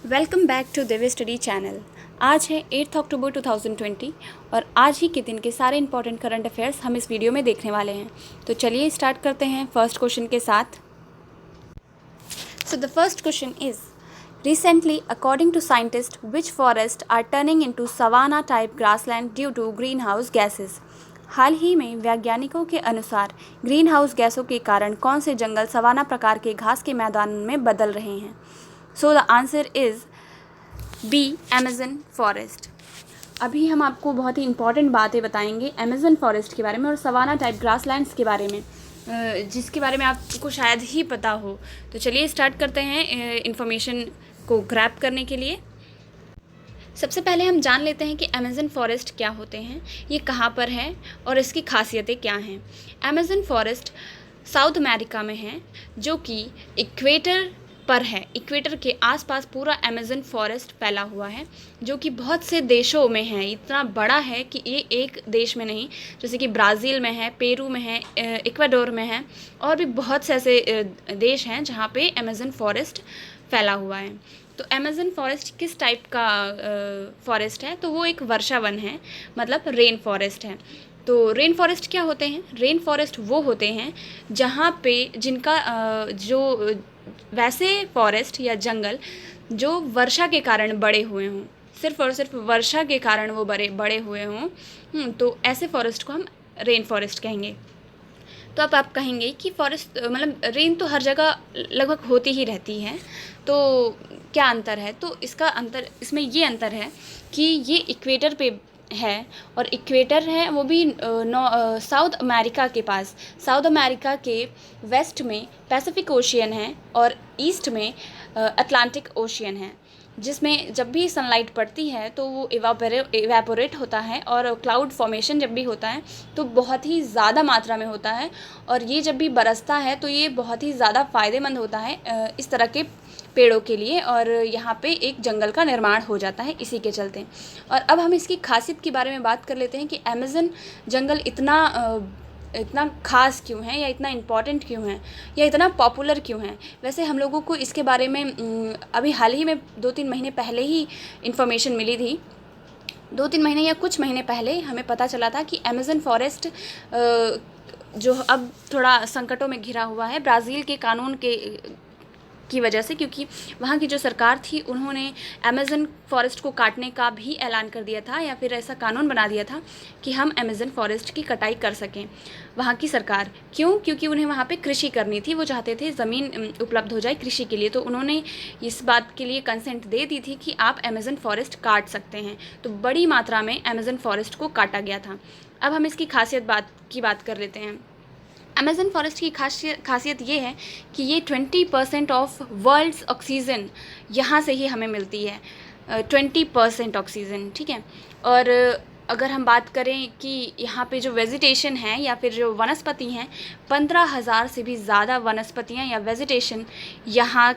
Welcome back to Divya study channel. आज है 8 अक्टूबर 2020 और आज ही के दिन के सारे इंपॉर्टेंट करंट अफेयर्स हम इस वीडियो में देखने वाले हैं। तो चलिए स्टार्ट करते हैं फर्स्ट क्वेश्चन के साथ। So the first question is recently according to scientist which forest are turning into savanna type grassland due to green house gases. हाल ही में वैज्ञानिकों के अनुसार ग्रीन हाउस गैसों के कारण कौन से जंगल सवाना प्रकार के घास के मैदान में बदल रहे हैं। So the answer is B, Amazon forest. अभी हम आपको बहुत ही इंपॉर्टेंट बातें बताएंगे अमेज़न फॉरेस्ट के बारे में और सवाना टाइप ग्रासलैंड्स के बारे में, जिसके बारे में आपको शायद ही पता हो। तो चलिए स्टार्ट करते हैं इन्फॉर्मेशन को ग्रैब करने के लिए। सबसे पहले हम जान लेते हैं कि अमेज़न फॉरेस्ट क्या होते हैं, ये कहाँ पर है और इसकी खासियतें क्या हैं। अमेज़न फॉरेस्ट साउथ अमेरिका में है, जो कि इक्वेटर पर है। इक्वेटर के आसपास पूरा अमेज़न फॉरेस्ट फैला हुआ है, जो कि बहुत से देशों में है। इतना बड़ा है कि ये एक देश में नहीं, जैसे कि ब्राज़ील में है, पेरू में है, इक्वाडोर में है, और भी बहुत से ऐसे देश हैं जहाँ पे अमेज़न फॉरेस्ट फैला हुआ है। तो अमेज़न फॉरेस्ट किस टाइप का फॉरेस्ट है? तो वो एक वर्षा वन है, मतलब रेन फॉरेस्ट है। तो रेन फॉरेस्ट क्या होते हैं? रेन फॉरेस्ट वो होते हैं जहाँ पे जिनका जो वैसे फॉरेस्ट या जंगल जो वर्षा के कारण बड़े हुए हों, सिर्फ और सिर्फ वर्षा के कारण वो बड़े हुए हों, तो ऐसे फॉरेस्ट को हम रेन फॉरेस्ट कहेंगे। तो अब आप कहेंगे कि फॉरेस्ट मतलब रेन तो हर जगह लगभग होती ही रहती है, तो क्या अंतर है? तो इसमें ये अंतर है कि ये इक्वेटर पे है, और इक्वेटर है वो भी साउथ अमेरिका के पास। साउथ अमेरिका के वेस्ट में पैसिफिक ओशियन है और ईस्ट में अटलांटिक ओशियन है, जिसमें जब भी सनलाइट पड़ती है तो वो इवेपोरेट होता है, और क्लाउड फॉर्मेशन जब भी होता है तो बहुत ही ज़्यादा मात्रा में होता है, और ये जब भी बरसता है तो ये बहुत ही ज़्यादा फ़ायदेमंद होता है इस तरह के पेड़ों के लिए, और यहाँ पे एक जंगल का निर्माण हो जाता है इसी के चलते। और अब हम इसकी खासियत के बारे में बात कर लेते हैं कि अमेज़न जंगल इतना ख़ास क्यों है, या इतना इम्पॉर्टेंट क्यों है, या इतना पॉपुलर क्यों है। वैसे हम लोगों को इसके बारे में अभी हाल ही में 2-3 महीने पहले ही इन्फॉर्मेशन मिली थी। 2-3 महीने या कुछ महीने पहले हमें पता चला था कि अमेज़न फॉरेस्ट जो अब थोड़ा संकटों में घिरा हुआ है ब्राज़ील के कानून की वजह से, क्योंकि वहाँ की जो सरकार थी उन्होंने अमेज़न फॉरेस्ट को काटने का भी ऐलान कर दिया था, या फिर ऐसा कानून बना दिया था कि हम अमेज़न फॉरेस्ट की कटाई कर सकें। वहाँ की सरकार क्यों? क्योंकि उन्हें वहाँ पे कृषि करनी थी, वो चाहते थे ज़मीन उपलब्ध हो जाए कृषि के लिए, तो उन्होंने इस बात के लिए कंसेंट दे दी थी कि आप अमेज़न फॉरेस्ट काट सकते हैं। तो बड़ी मात्रा में अमेज़न फॉरेस्ट को काटा गया था। अब हम इसकी बात कर लेते हैं। अमेज़न फॉरेस्ट की खासियत ये है कि ये 20% ऑफ वर्ल्ड्स ऑक्सीजन यहाँ से ही हमें मिलती है, 20% ऑक्सीजन, ठीक है। और अगर हम बात करें कि यहाँ पे जो वेजिटेशन है या फिर जो वनस्पति हैं, 15,000 से भी ज़्यादा वनस्पतियाँ या वेजिटेशन यहाँ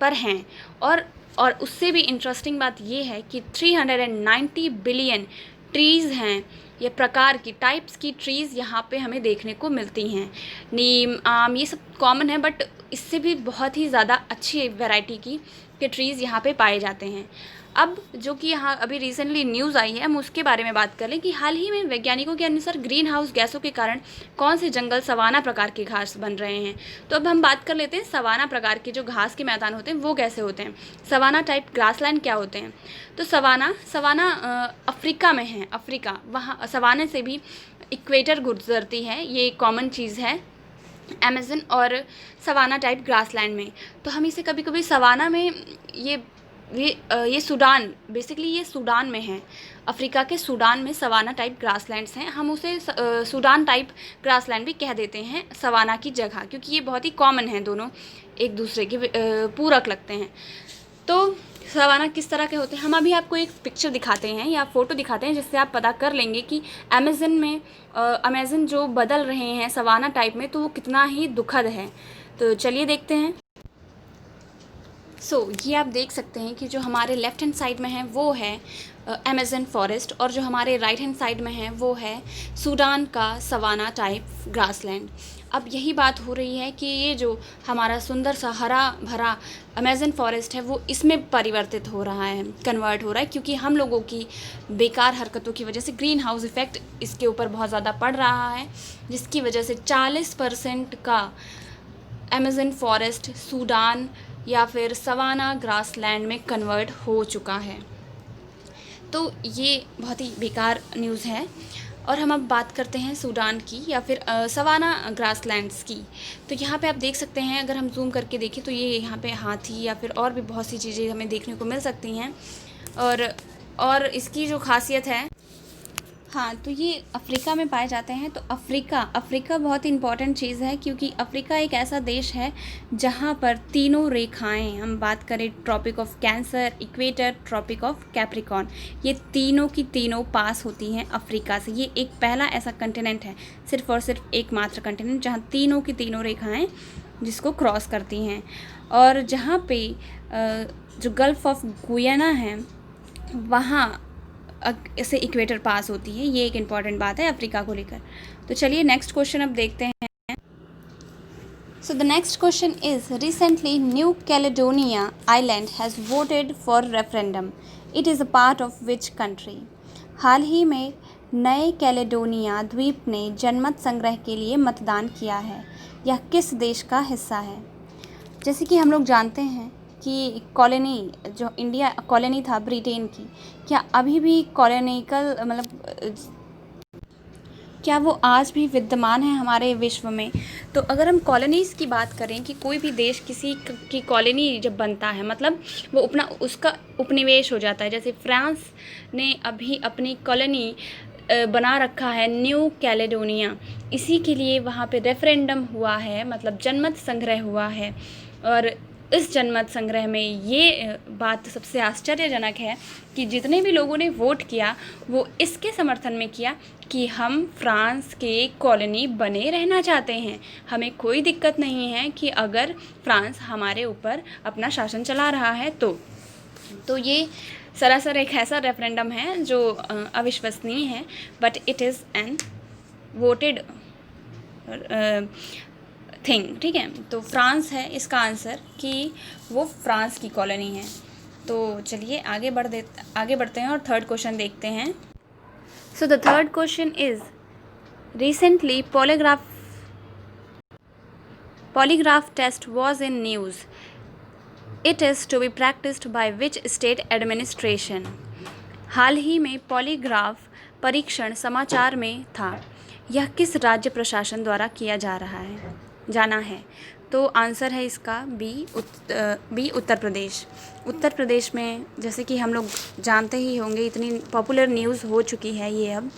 पर हैं। और उससे भी इंटरेस्टिंग बात ये है कि 390 बिलियन ट्रीज़ हैं, ये प्रकार की टाइप्स की ट्रीज़ यहाँ पे हमें देखने को मिलती हैं। नीम, आम, ये सब कॉमन है, बट इससे भी बहुत ही ज़्यादा अच्छी वैरायटी के ट्रीज़ यहाँ पे पाए जाते हैं। अब जो कि यहाँ अभी रिसेंटली न्यूज़ आई है, हम उसके बारे में बात कर लें कि हाल ही में वैज्ञानिकों के अनुसार ग्रीन हाउस गैसों के कारण कौन से जंगल सवाना प्रकार के घास बन रहे हैं। तो अब हम बात कर लेते हैं सवाना प्रकार के जो घास के मैदान होते हैं वो कैसे होते हैं, सवाना टाइप ग्रासलैंड क्या होते हैं। तो सवाना अफ्रीका में है। अफ्रीका, वहाँ सवाने से भी इक्वेटर गुजरती है, ये कॉमन चीज़ है अमेज़न और सवाना टाइप ग्रासलैंड में। तो हम इसे कभी कभी सवाना में ये सूडान, बेसिकली ये सूडान में है, अफ्रीका के सूडान में सवाना टाइप ग्रासलैंड्स हैं। हम उसे सूडान टाइप ग्रासलैंड भी कह देते हैं सवाना की जगह, क्योंकि ये बहुत ही कॉमन है, दोनों एक दूसरे के पूरक लगते हैं। तो सवाना किस तरह के होते हैं, हम अभी आपको एक पिक्चर दिखाते हैं या फ़ोटो दिखाते हैं, जिससे आप पता कर लेंगे कि अमेज़न जो बदल रहे हैं सवाना टाइप में, तो वो कितना ही दुखद है। तो चलिए देखते हैं। ये आप देख सकते हैं कि जो हमारे लेफ़्ट हैंड साइड में है वो है अमेज़न फॉरेस्ट, और जो हमारे राइट हैंड साइड में है वो है सूडान का सवाना टाइप ग्रासलैंड। अब यही बात हो रही है कि ये जो हमारा सुंदर सा हरा भरा अमेज़न फॉरेस्ट है वो इसमें परिवर्तित हो रहा है, कन्वर्ट हो रहा है, क्योंकि हम लोगों की बेकार हरकतों की वजह से ग्रीन हाउस इफ़ेक्ट इसके ऊपर बहुत ज़्यादा पड़ रहा है, जिसकी वजह से 40% का अमेज़न फॉरेस्ट सूडान या फिर सवाना ग्रासलैंड में कन्वर्ट हो चुका है। तो ये बहुत ही बेकार न्यूज़ है। और हम अब बात करते हैं सूडान की या फिर सवाना ग्रासलैंड्स की। तो यहाँ पे आप देख सकते हैं, अगर हम जूम करके देखें तो ये यहाँ पे हाथी या फिर और भी बहुत सी चीज़ें हमें देखने को मिल सकती हैं। और इसकी जो खासियत है, हाँ, तो ये अफ़्रीका में पाए जाते हैं। तो अफ़्रीका बहुत ही इम्पॉर्टेंट चीज़ है, क्योंकि अफ़्रीका एक ऐसा देश है जहाँ पर तीनों रेखाएं, हम बात करें tropic of Cancer, equator, tropic of Capricorn, ये तीनों की तीनों पास होती हैं अफ़्रीका से। ये एक पहला ऐसा कंटिनेंट है, सिर्फ़ और सिर्फ एकमात्र कंटिनेंट, जहाँ तीनों की तीनों रेखाएँ जिसको क्रॉस करती हैं। और जहाँ पे जो गल्फ़ ऑफ गुयाना है वहाँ इससे इक्वेटर पास होती है। ये एक इम्पॉर्टेंट बात है अफ्रीका को लेकर। तो चलिए नेक्स्ट क्वेश्चन अब देखते हैं। So the next question is, recently New Caledonia island has voted for referendum, it is a part of which country? हाल ही में नए कैलेडोनिया द्वीप ने जनमत संग्रह के लिए मतदान किया है। यह किस देश का हिस्सा है? जैसे कि हम लोग जानते हैं कि कॉलोनी, जो इंडिया कॉलोनी था ब्रिटेन की, क्या अभी भी कॉलोनिकल क्या वो आज भी विद्यमान है हमारे विश्व में? तो अगर हम कॉलोनीज़ की बात करें कि कोई भी देश किसी की कॉलोनी जब बनता है, मतलब वो उसका उपनिवेश हो जाता है। जैसे फ्रांस ने अभी अपनी कॉलोनी बना रखा है न्यू कैलेडोनिया, इसी के लिए वहाँ पे रेफरेंडम हुआ है, मतलब जनमत संग्रह हुआ है। और इस जनमत संग्रह में ये बात सबसे आश्चर्यजनक है कि जितने भी लोगों ने वोट किया वो इसके समर्थन में किया कि हम फ्रांस के कॉलोनी बने रहना चाहते हैं। हमें कोई दिक्कत नहीं है कि अगर फ्रांस हमारे ऊपर अपना शासन चला रहा है तो ये सरासर एक ऐसा रेफरेंडम है जो अविश्वसनीय है, but it is an voted thing. ठीक है, तो फ्रांस है इसका आंसर, कि वो फ्रांस की कॉलोनी है। तो चलिए आगे बढ़ते हैं और थर्ड क्वेश्चन देखते हैं। So the third question is, recently polygraph test was in news. It is to be practiced by which state administration? हाल ही में पॉलीग्राफ परीक्षण समाचार में था। यह किस राज्य प्रशासन द्वारा किया जाना है? तो आंसर है इसका बी उत्तर प्रदेश। उत्तर प्रदेश में, जैसे कि हम लोग जानते ही होंगे, इतनी पॉपुलर न्यूज़ हो चुकी है ये अब,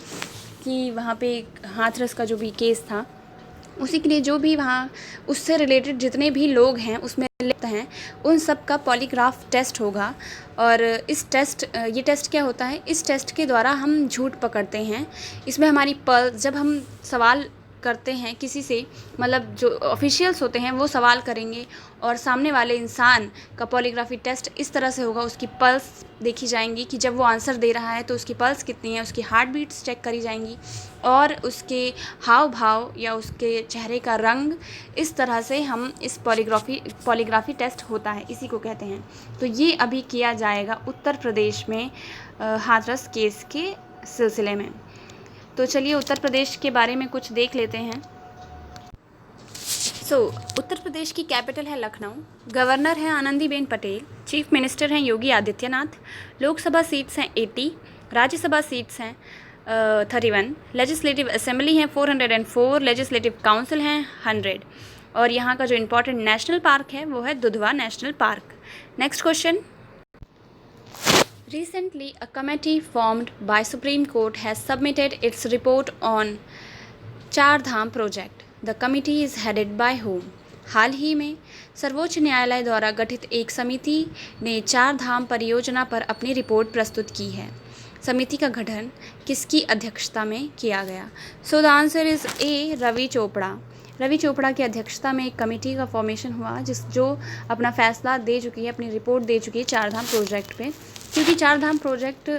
कि वहाँ पे हाथरस का जो भी केस था, उसी के लिए जो भी वहाँ उससे रिलेटेड जितने भी लोग हैं उसमें लिप्त हैं, उन सब का पॉलीग्राफ टेस्ट होगा। और ये टेस्ट क्या होता है? इस टेस्ट के द्वारा हम झूठ पकड़ते हैं। इसमें हमारी जब हम सवाल करते हैं किसी से, मतलब जो ऑफिशियल्स होते हैं वो सवाल करेंगे और सामने वाले इंसान का पॉलीग्राफी टेस्ट इस तरह से होगा, उसकी पल्स देखी जाएंगी कि जब वो आंसर दे रहा है तो उसकी पल्स कितनी है, उसकी हार्ट बीट्स चेक करी जाएंगी और उसके हाव भाव या उसके चेहरे का रंग, इस तरह से हम इस पॉलीग्राफी टेस्ट होता है, इसी को कहते हैं। तो ये अभी किया जाएगा उत्तर प्रदेश में हाथरस केस के सिलसिले में। तो चलिए उत्तर प्रदेश के बारे में कुछ देख लेते हैं। उत्तर प्रदेश की कैपिटल है लखनऊ, गवर्नर हैं आनंदीबेन पटेल, चीफ मिनिस्टर हैं योगी आदित्यनाथ, लोकसभा सीट्स हैं 80, राज्यसभा सीट्स हैं 31, लेजिस्लेटिव असेंबली हैं 404, लेजिस्लेटिव काउंसिल हैं 100, और यहाँ का जो इम्पोर्टेंट नेशनल पार्क है वो है Dudhwa national park. Next question, recently a committee formed by Supreme Court has submitted its report on Char Dham project. The committee is headed by whom? हाल ही में सर्वोच्च न्यायालय द्वारा गठित एक समिति ने चार धाम परियोजना पर अपनी रिपोर्ट प्रस्तुत की है। समिति का गठन किसकी अध्यक्षता में किया गया? So the answer is A, Ravi Chopra की अध्यक्षता में एक कमेटी का फॉर्मेशन हुआ जो अपना फैसला दे चुकी है, अपनी रिपोर्ट दे चुकी है चार धाम प्रोजेक्ट पे। क्योंकि चार धाम प्रोजेक्ट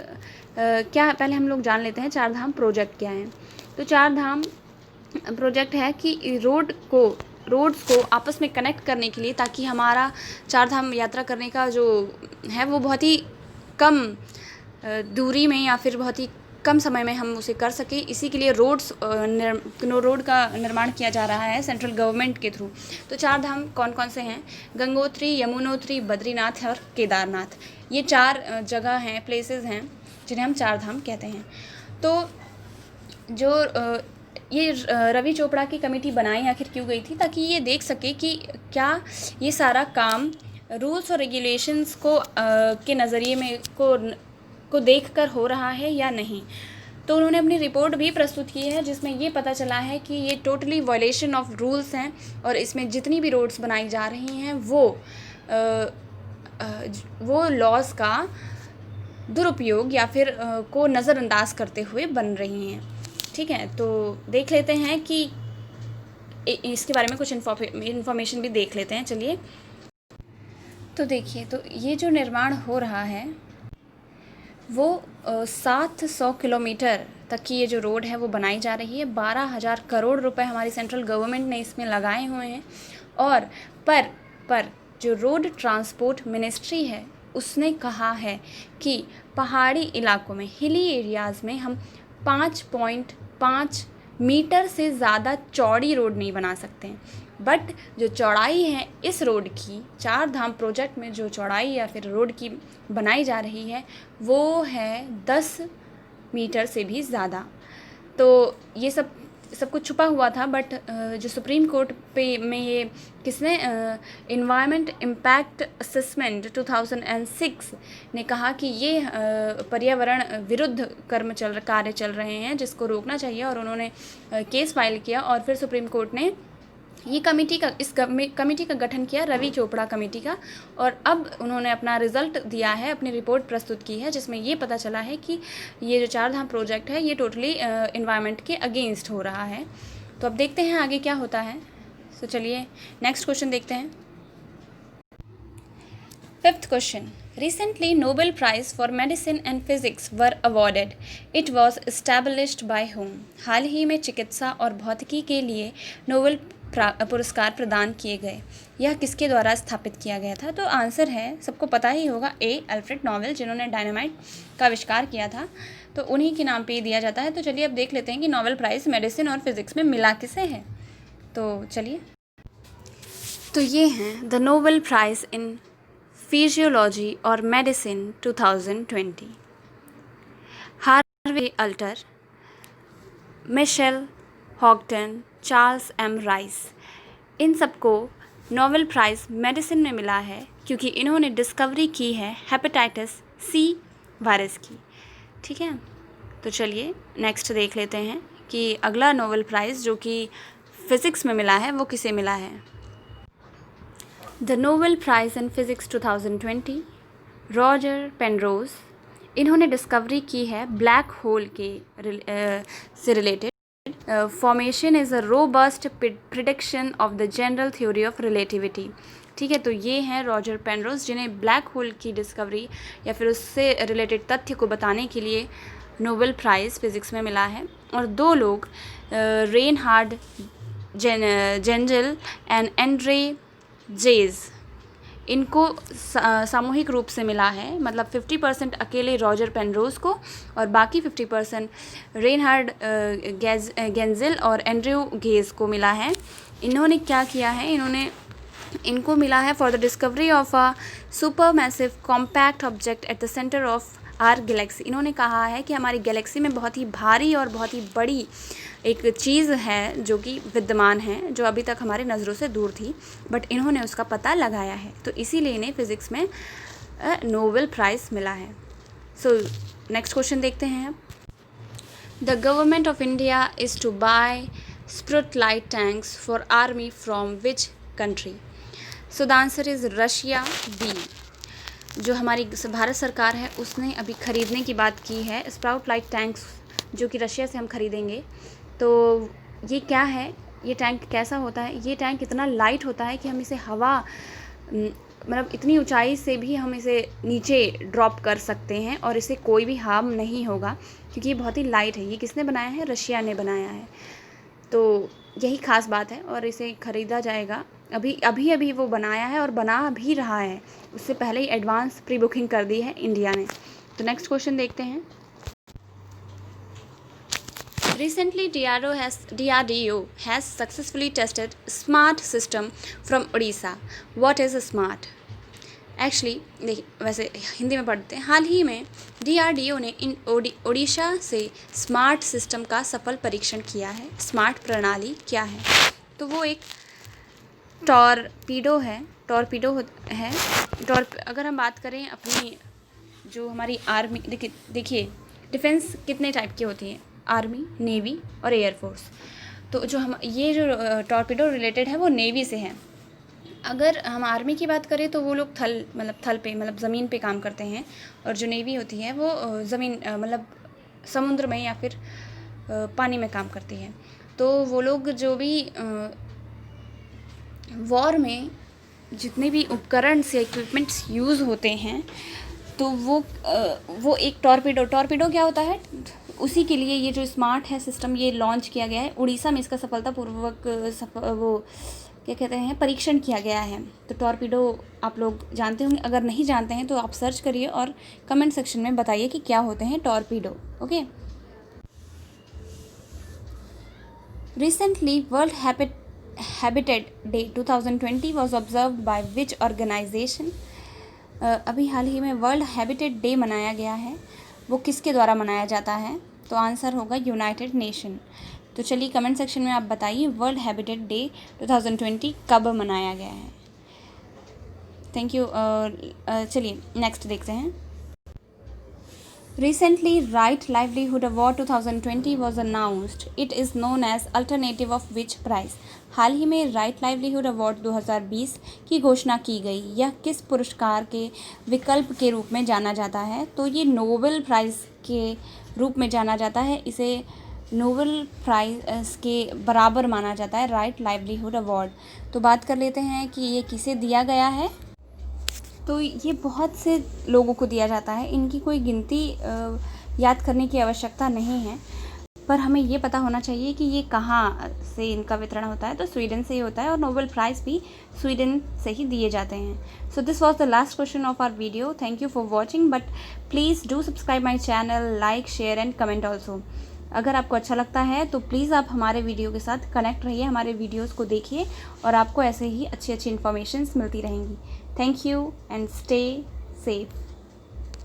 क्या है, पहले हम लोग जान लेते हैं चार धाम प्रोजेक्ट क्या है। तो चार धाम प्रोजेक्ट है कि रोड्स को आपस में कनेक्ट करने के लिए, ताकि हमारा चार धाम यात्रा करने का जो है वो बहुत ही कम दूरी में या फिर बहुत ही कम समय में हम उसे कर सकें। इसी के लिए रोड का निर्माण किया जा रहा है सेंट्रल गवर्नमेंट के थ्रू। तो चार धाम कौन कौन से हैं? गंगोत्री, यमुनोत्री, बद्रीनाथ और केदारनाथ। ये 4 जगह हैं, प्लेसेस हैं जिन्हें हम चार धाम कहते हैं। तो जो ये रवि चोपड़ा की कमेटी बनाई आखिर क्यों गई थी? ताकि ये देख सके कि क्या ये सारा काम रूल्स और रेगुलेशंस को के नज़रिए में को देखकर हो रहा है या नहीं। तो उन्होंने अपनी रिपोर्ट भी प्रस्तुत की है, जिसमें ये पता चला है कि ये टोटली वायलेशन ऑफ रूल्स हैं और इसमें जितनी भी रोड्स बनाई जा रही हैं वो लॉज का दुरुपयोग या फिर को नज़रअंदाज करते हुए बन रही हैं। ठीक है, तो देख लेते हैं कि इसके बारे में कुछ इन्फॉर्मेशन भी देख लेते हैं। चलिए, तो देखिए, तो ये जो निर्माण हो रहा है वो 700 किलोमीटर तक की ये जो रोड है वो बनाई जा रही है। 12,000 करोड़ रुपए हमारी सेंट्रल गवर्नमेंट ने इसमें लगाए हुए हैं। और पर जो रोड ट्रांसपोर्ट मिनिस्ट्री है उसने कहा है कि पहाड़ी इलाकों में, हिली एरियाज़ में हम 5.5 मीटर से ज़्यादा चौड़ी रोड नहीं बना सकते हैं। बट जो चौड़ाई है इस रोड की, चार धाम प्रोजेक्ट में जो चौड़ाई या फिर रोड की बनाई जा रही है वो है 10 मीटर से भी ज़्यादा। तो ये सब कुछ छुपा हुआ था, बट जो सुप्रीम कोर्ट में ये किसने इन्वायरमेंट इम्पैक्ट असेसमेंट 2006 ने कहा कि ये पर्यावरण विरुद्ध कार्य चल रहे हैं जिसको रोकना चाहिए, और उन्होंने केस फाइल किया। और फिर सुप्रीम कोर्ट ने ये कमेटी का गठन किया, रवि चोपड़ा कमेटी का। और अब उन्होंने अपना रिज़ल्ट दिया है, अपनी रिपोर्ट प्रस्तुत की है, जिसमें ये पता चला है कि ये जो चार धाम प्रोजेक्ट है ये टोटली इन्वायरमेंट के अगेंस्ट हो रहा है। तो अब देखते हैं आगे क्या होता है। तो चलिए नेक्स्ट क्वेश्चन देखते हैं। 5th question, Recently, Nobel Prize for Medicine and Physics were awarded. It was established by whom? हाल ही में चिकित्सा और भौतिकी के लिए नोबेल पुरस्कार प्रदान किए गए। यह किसके द्वारा स्थापित किया गया था? तो आंसर है, सबको पता ही होगा, अल्फ्रेड नोबेल, जिन्होंने डायनामाइट का आविष्कार किया था। तो उन्हीं के नाम पे दिया जाता है। तो चलिए अब देख लेते हैं कि नोबेल प्राइज़ मेडिसिन और फिज़िक्स में मिला किसे है। तो चलिए, तो ये हैं the Nobel prize in physiology और medicine 2020। Harvey Alter, Michael Houghton, Charles M Rice, इन सबको नोबेल प्राइज़ मेडिसिन में मिला है क्योंकि इन्होंने डिस्कवरी की है हेपेटाइटिस सी वायरस की। ठीक है, तो चलिए नेक्स्ट देख लेते हैं कि अगला नोबेल प्राइज़ जो कि फ़िज़िक्स में मिला है वो किसे मिला है। The Nobel prize in physics 2020, Roger Penrose, इन्होंने डिस्कवरी की है ब्लैक होल के से related. Formation is a robust prediction of the general theory of relativity. ठीक है, तो ये हैं रॉजर पेनरोज, जिन्हें ब्लैक होल की डिस्कवरी या फिर उससे रिलेटेड तथ्य को बताने के लिए नोबेल प्राइज़ फिज़िक्स में मिला है। और 2 लोग, रेनहार्ड जेंजल एंड एंड्रे जेज, इनको सामूहिक रूप से मिला है। मतलब 50% अकेले रॉजर पेनरोज को और बाकी 50% रेनहार्ड गेंजिल और एंड्रयू गेज को मिला है। इन्होंने क्या किया है, इनको मिला है for the discovery of a super massive compact object at the centre of our galaxy. इन्होंने कहा है कि हमारी गैलेक्सी में बहुत ही भारी और बहुत ही बड़ी एक चीज़ है जो कि विद्यमान है, जो अभी तक हमारी नज़रों से दूर थी, बट इन्होंने उसका पता लगाया है। तो इसीलिए इन्हें फ़िज़िक्स में नोबेल प्राइज़ मिला है। सो नेक्स्ट क्वेश्चन देखते हैं। The government of India is to buy Sprut light tanks for army from which country? So the answer is Russia, B. जो हमारी भारत सरकार है उसने अभी ख़रीदने की बात की है स्प्राउट लाइट टैंक्स, जो कि रशिया से हम ख़रीदेंगे। तो ये क्या है, ये टैंक कैसा होता है? ये टैंक इतना लाइट होता है कि हम इसे हवा, मतलब इतनी ऊंचाई से भी हम इसे नीचे ड्रॉप कर सकते हैं और इसे कोई भी हार्म नहीं होगा क्योंकि ये बहुत ही लाइट है। ये किसने बनाया है? रशिया ने बनाया है। तो यही ख़ास बात है और इसे ख़रीदा जाएगा। अभी वो बनाया है और बना भी रहा है, उससे पहले ही एडवांस प्री बुकिंग कर दी है इंडिया ने। तो नेक्स्ट क्वेश्चन देखते हैं। Recently, DRDO has successfully tested smart system from Odisha. What is a smart? Actually देखिए, वैसे हिंदी में पढ़ते हैं। हाल ही में DRDO ने ओडिशा से स्मार्ट सिस्टम का सफल परीक्षण किया है। स्मार्ट प्रणाली क्या है? तो वो एक टॉरपीडो है। अगर हम बात करें अपनी जो हमारी आर्मी, देखिए डिफेंस कितने टाइप की होती है, आर्मी, नेवी और एयरफोर्स। तो जो टॉरपीडो रिलेटेड है वो नेवी से है। अगर हम आर्मी की बात करें तो वो लोग थल पे ज़मीन पे काम करते हैं, और जो नेवी होती है वो समुद्र में या फिर पानी में काम करती है। तो वो लोग जो भी वॉर में जितने भी उपकरण से इक्विपमेंट्स यूज़ होते हैं, तो वो एक टॉरपीडो क्या होता है, उसी के लिए ये जो स्मार्ट है सिस्टम ये लॉन्च किया गया है। उड़ीसा में इसका सफलतापूर्वक परीक्षण किया गया है। तो टॉरपीडो आप लोग जानते होंगे, अगर नहीं जानते हैं तो आप सर्च करिए और कमेंट सेक्शन में बताइए कि क्या होते हैं torpedo. Okay. Recently world habitat day 2020 was observed by which organisation? अभी हाल ही में वर्ल्ड हैबिटेट डे मनाया गया है, वो किसके द्वारा मनाया जाता है? तो आंसर होगा यूनाइटेड नेशन। तो चलिए कमेंट सेक्शन में आप बताइए वर्ल्ड हैबिटेट डे 2020 कब मनाया गया है। Thank you. चलिए नेक्स्ट देखते हैं। Recently, Right Livelihood Award 2020 was announced. It is known as alternative of which prize? हाल ही में राइट लाइवलीहुड अवार्ड 2020 की घोषणा की गई। यह किस पुरस्कार के विकल्प के रूप में जाना जाता है? तो ये नोबेल प्राइज़ के रूप में जाना जाता है। इसे नोबेल प्राइज़ के बराबर माना जाता है राइट लाइवलीहुड अवार्ड। तो बात कर लेते हैं कि ये किसे दिया गया है। तो ये बहुत से लोगों को दिया जाता है, इनकी कोई गिनती याद करने की आवश्यकता नहीं है, पर हमें ये पता होना चाहिए कि ये कहाँ से इनका वितरण होता है। तो स्वीडन से ही होता है और नोबेल प्राइज़ भी स्वीडन से ही दिए जाते हैं। So this was the last question of our video. Thank you for watching, but please do subscribe my channel, like, share and comment also. अगर आपको अच्छा लगता है तो प्लीज़ आप हमारे वीडियो के साथ कनेक्ट रहिए, हमारे वीडियोज़ को देखिए और आपको ऐसे ही अच्छी अच्छी इन्फॉर्मेशंस मिलती रहेंगी। Thank you and stay safe.